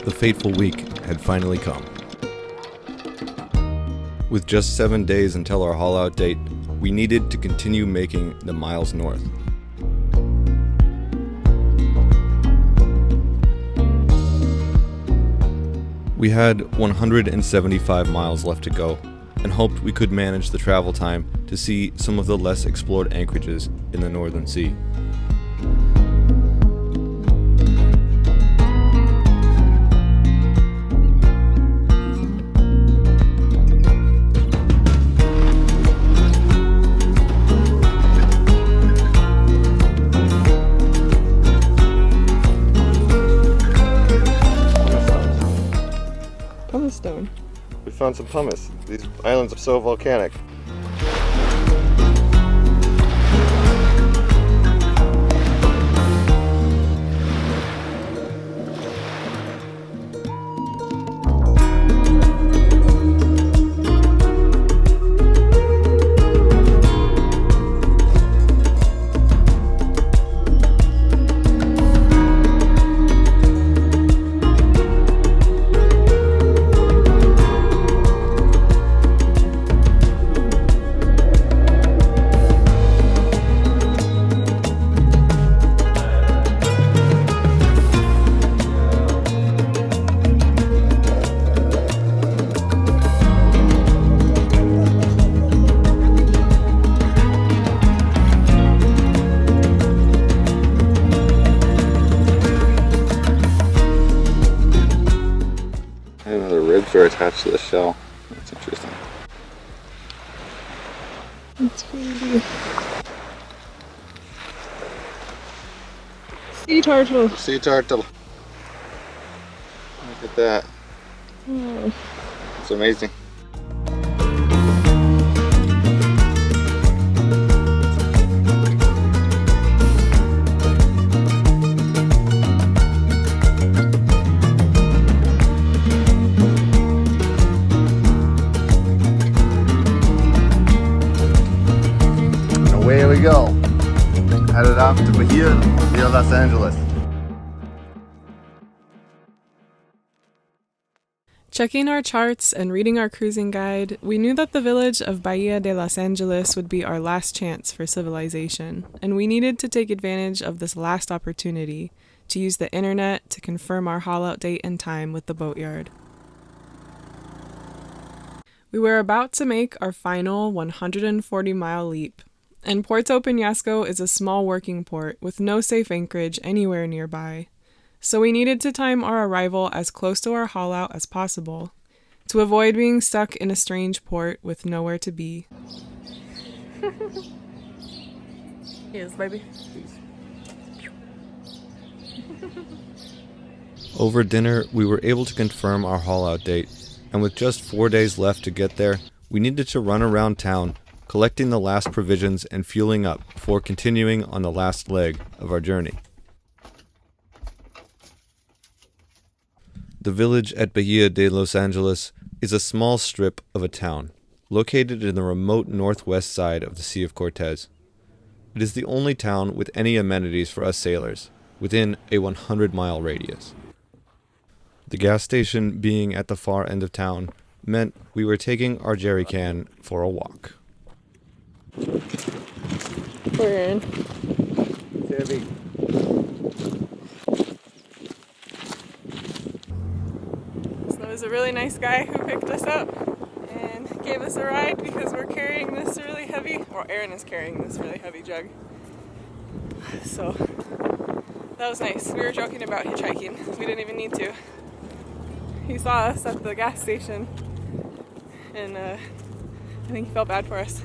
The fateful week had finally come. With just 7 days until our haul-out date, we needed to continue making the miles north. We had 175 miles left to go, and hoped we could manage the travel time to see some of the less explored anchorages in the Northern Sea. Stone. We found some pumice. These islands are so volcanic. The ribs are attached to the shell. That's interesting. It's crazy. Sea turtle. Sea turtle. Look at that. Oh. It's amazing. Away we go, headed off to Bahia De Las Animas. Checking our charts and reading our cruising guide, we knew that the village of Bahia De Las Animas would be our last chance for civilization, and we needed to take advantage of this last opportunity to use the internet to confirm our haul-out date and time with the boatyard. We were about to make our final 140-mile leap, and Puerto Peñsco is a small working port with no safe anchorage anywhere nearby, so we needed to time our arrival as close to our haul-out as possible to avoid being stuck in a strange port with nowhere to be. Yes, baby. Over dinner, we were able to confirm our haul-out date, and with just 4 days left to get there, we needed to run around town, collecting the last provisions and fueling up before continuing on the last leg of our journey. The village at Bahia de Los Angeles is a small strip of a town, located in the remote northwest side of the Sea of Cortez. It is the only town with any amenities for us sailors, within a 100-mile radius. The gas station being at the far end of town meant we were taking our jerry can for a walk. We're in. Heavy. So there's a really nice guy who picked us up and gave us a ride because we're carrying this really heavy, or Aaron is carrying this really heavy jug. So that was nice. We were joking about hitchhiking. We didn't even need to. He saw us at the gas station and I think he felt bad for us.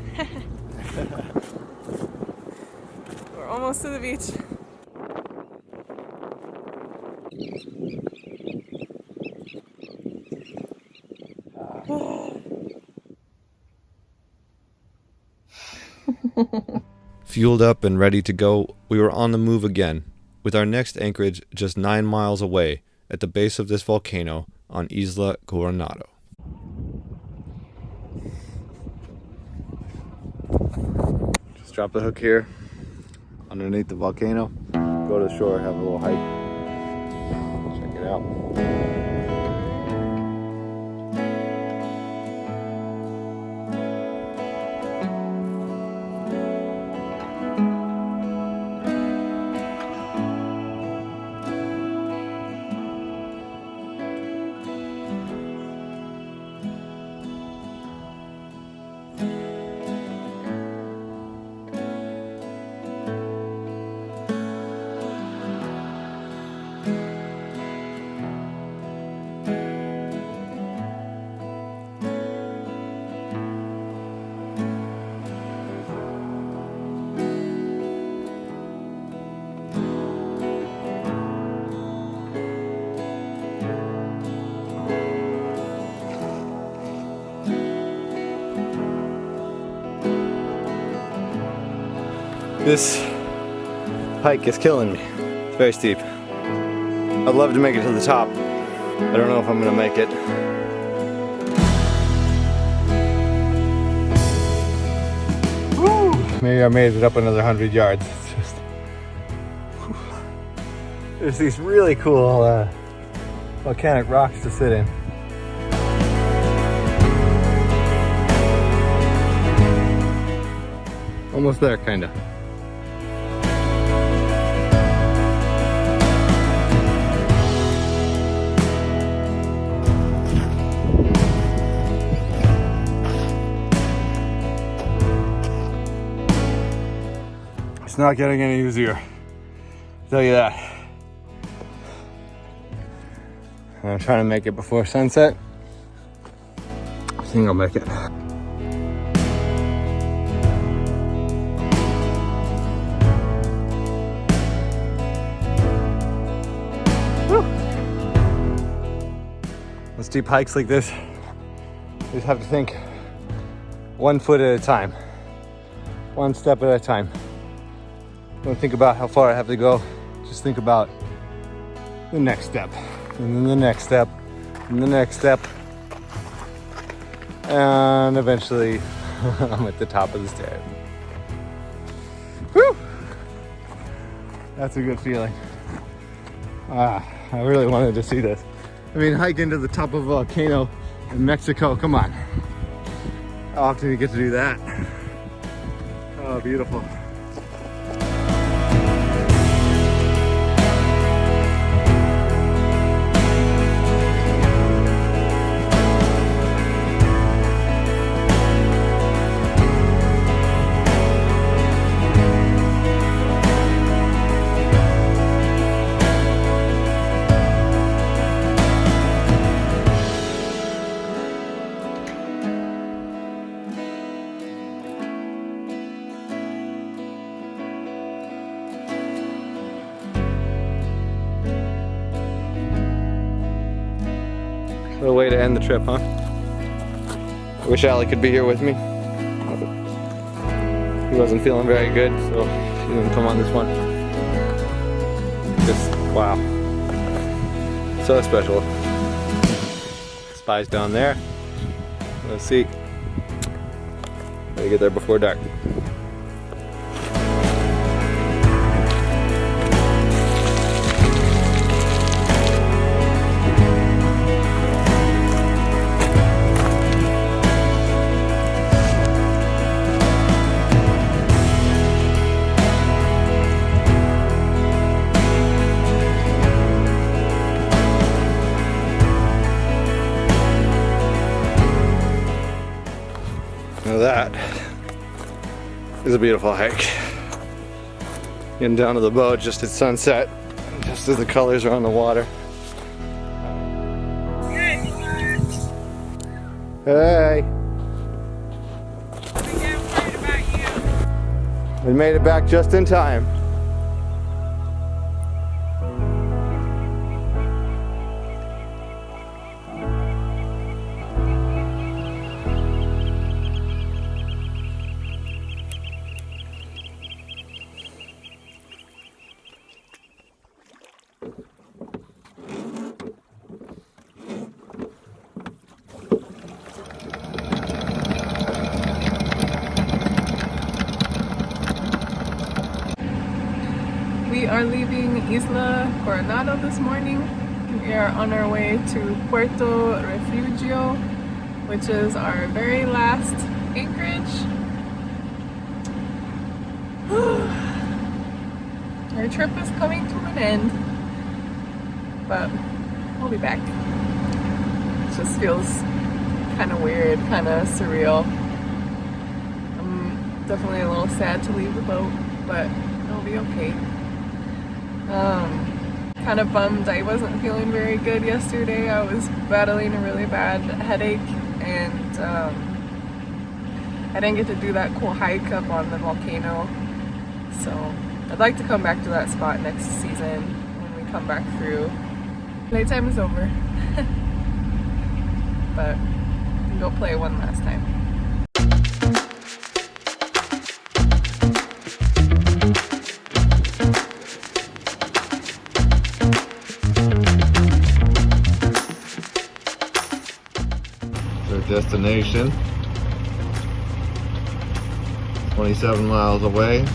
We're almost to the beach. Fueled up and ready to go, we were on the move again, with our next anchorage just 9 miles away at the base of this volcano on Isla Coronado. Just drop the hook here underneath the volcano, go to the shore, have a little hike, check it out. This hike is killing me. It's very steep. I'd love to make it to the top. I don't know if I'm gonna make it. Woo! Maybe I made it up another 100 yards. It's just... There's these really cool volcanic rocks to sit in. Almost there, kinda. It's not getting any easier, I'll tell you that. I'm trying to make it before sunset. I think I'll make it. On steep hikes like this, you just have to think 1 foot at a time, 1 step at a time. Don't think about how far I have to go, just think about the next step, and then the next step, and the next step, and eventually I'm at the top of the stairs. Woo! That's a good feeling. I really wanted to see this. I mean, hiking to the top of a volcano in Mexico, come on. How often do you get to do that? Oh, beautiful. What a way to end the trip, huh? I wish Allie could be here with me. He wasn't feeling very good, so she didn't come on this one. Just, wow. So special. Spy's down there. Let's see. Gotta get there before dark. Now that is a beautiful hike. Getting down to the boat just at sunset, just as the colors are on the water. Hey! We made it back just in time. We are leaving Isla Coronado this morning. We are on our way to Puerto Refugio, which is our very last anchorage. Our trip is coming to an end, but we'll be back. It just feels kind of weird, kind of surreal. I'm definitely a little sad to leave the boat, but it'll be okay. Kind of bummed I wasn't feeling very good yesterday. I was battling a really bad headache, and I didn't get to do that cool hike up on the volcano. So I'd like to come back to that spot next season when we come back through. Nighttime is over, but we can go play one last time. Our destination, 27 miles away.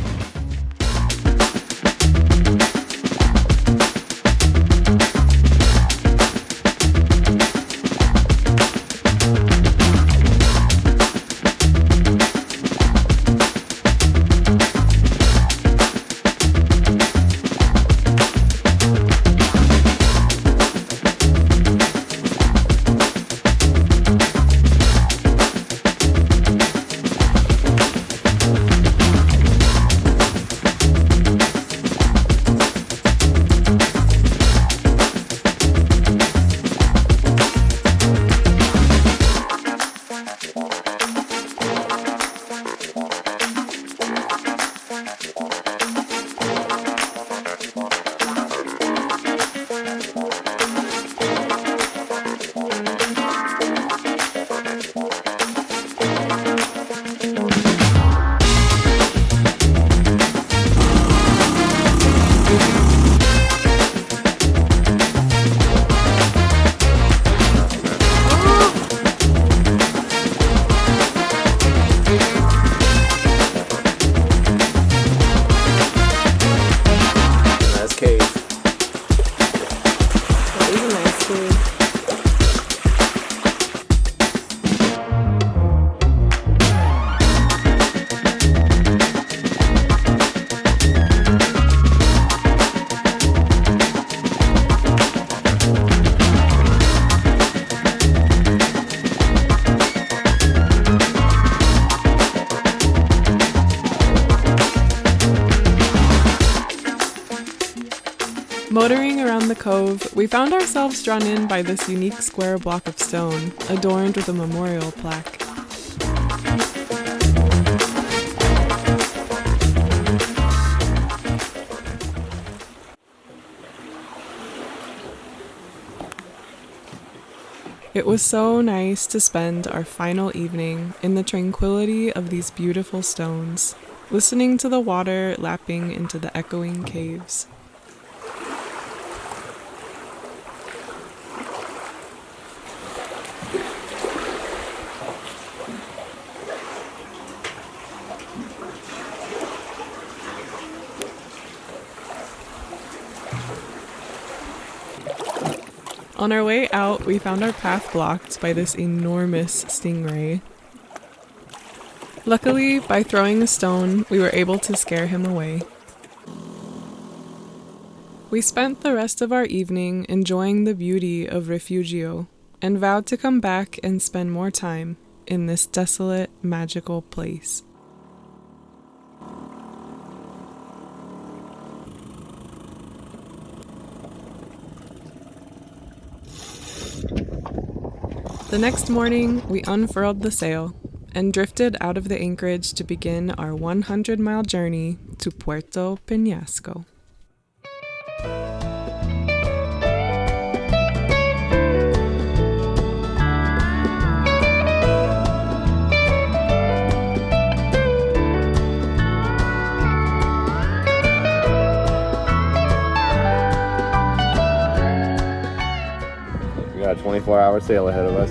Motoring around the cove, we found ourselves drawn in by this unique square block of stone, adorned with a memorial plaque. It was so nice to spend our final evening in the tranquility of these beautiful stones, listening to the water lapping into the echoing caves. On our way out, we found our path blocked by this enormous stingray. Luckily, by throwing a stone, we were able to scare him away. We spent the rest of our evening enjoying the beauty of Refugio and vowed to come back and spend more time in this desolate, magical place. The next morning, we unfurled the sail and drifted out of the anchorage to begin our 100-mile journey to Puerto Peñasco. We got a 24-hour sail ahead of us,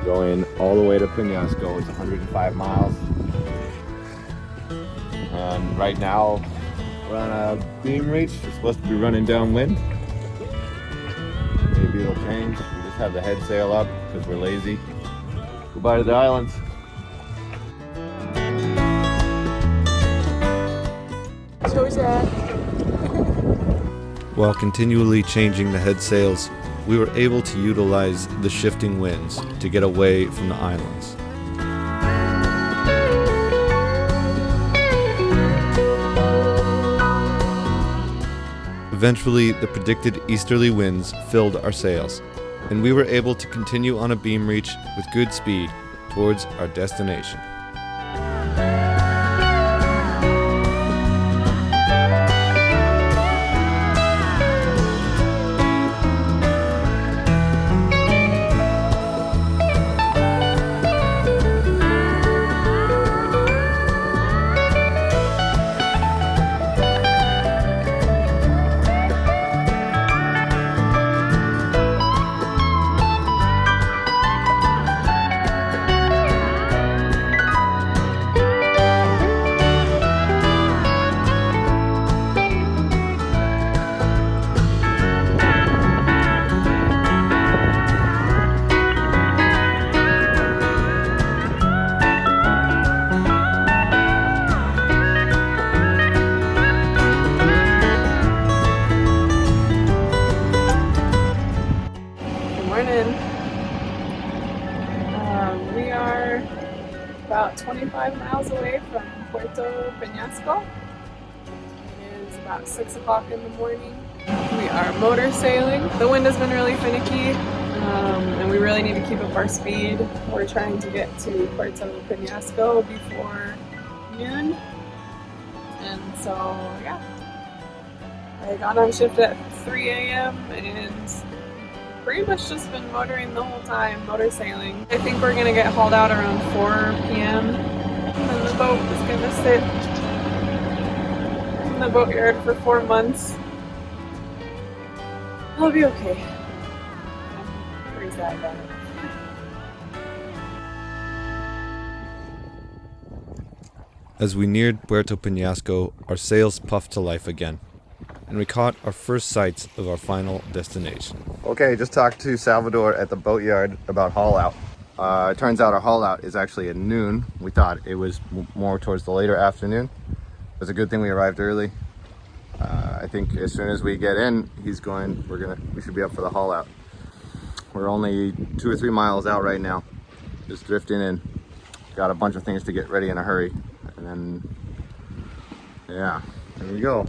going all the way to Peñasco. It's 105 miles. And right now, we're on a beam reach. It's supposed to be running downwind. Maybe it'll change. We just have the head sail up because we're lazy. Goodbye to the islands. While continually changing the head sails, we were able to utilize the shifting winds to get away from the islands. Eventually, the predicted easterly winds filled our sails, and we were able to continue on a beam reach with good speed towards our destination. morning. We are about 25 miles away from Puerto Peñsco. It is about 6 o'clock in the morning. We are motor sailing. The wind has been really finicky, and we really need to keep up our speed. We're trying to get to Puerto Peñasco before noon. And so, yeah. I got on shift at 3 a.m. and pretty much just been motoring the whole time, motor sailing. I think we're gonna get hauled out around 4 p.m. and then the boat is gonna sit in the boatyard for 4 months. It'll be okay. I'm pretty sad about it. As we neared Puerto Peñasco, our sails puffed to life again, and we caught our first sights of our final destination. Okay, just talked to Salvador at the boatyard about haul out. It turns out our haul out is actually at noon. We thought it was more towards the later afternoon. It's a good thing we arrived early. I think as soon as we get in, we should be up for the haul out. We're only 2 or 3 miles out right now, just drifting in. Got a bunch of things to get ready in a hurry, and then yeah, there we go.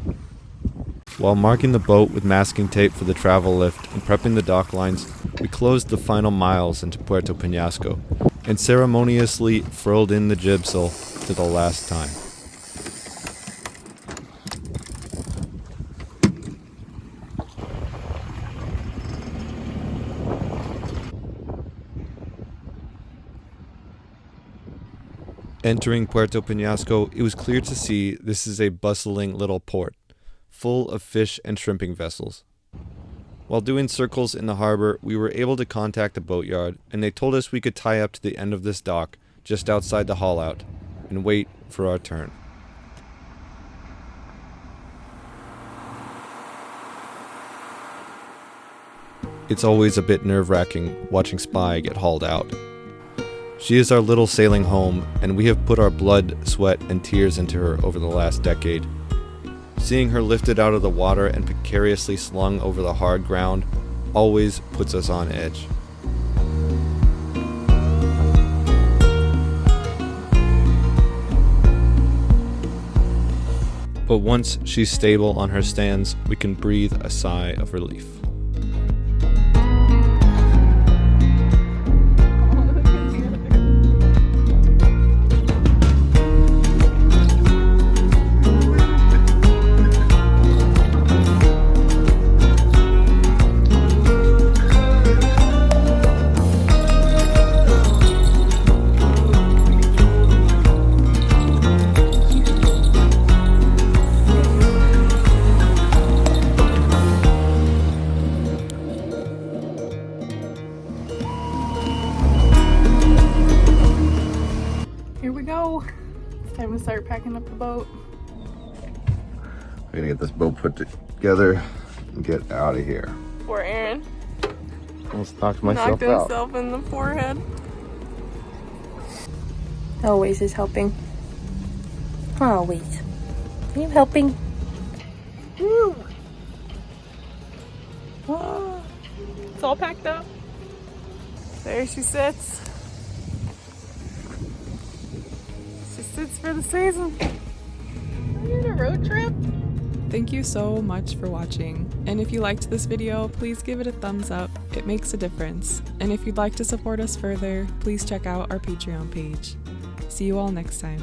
While marking the boat with masking tape for the travel lift and prepping the dock lines, we closed the final miles into Puerto Peñasco and ceremoniously furled in the jibsail for the last time. Entering Puerto Peñasco, it was clear to see this is a bustling little port, full of fish and shrimping vessels. While doing circles in the harbor, we were able to contact the boatyard, and they told us we could tie up to the end of this dock just outside the haul out and wait for our turn. It's always a bit nerve-wracking watching Spy get hauled out. She is our little sailing home, and we have put our blood, sweat, and tears into her over the last decade. Seeing her lifted out of the water and precariously slung over the hard ground always puts us on edge. But once she's stable on her stands, we can breathe a sigh of relief. It's time to start packing up the boat. We're gonna get this boat put together and get out of here. Poor Aaron. Almost knocked myself Knocked himself in the forehead. Always is helping. Always. Are you helping? Woo! Oh, it's all packed up. There she sits. She sits for the season. Are you on a road trip? Thank you so much for watching. And if you liked this video, please give it a thumbs up. It makes a difference. And if you'd like to support us further, please check out our Patreon page. See you all next time.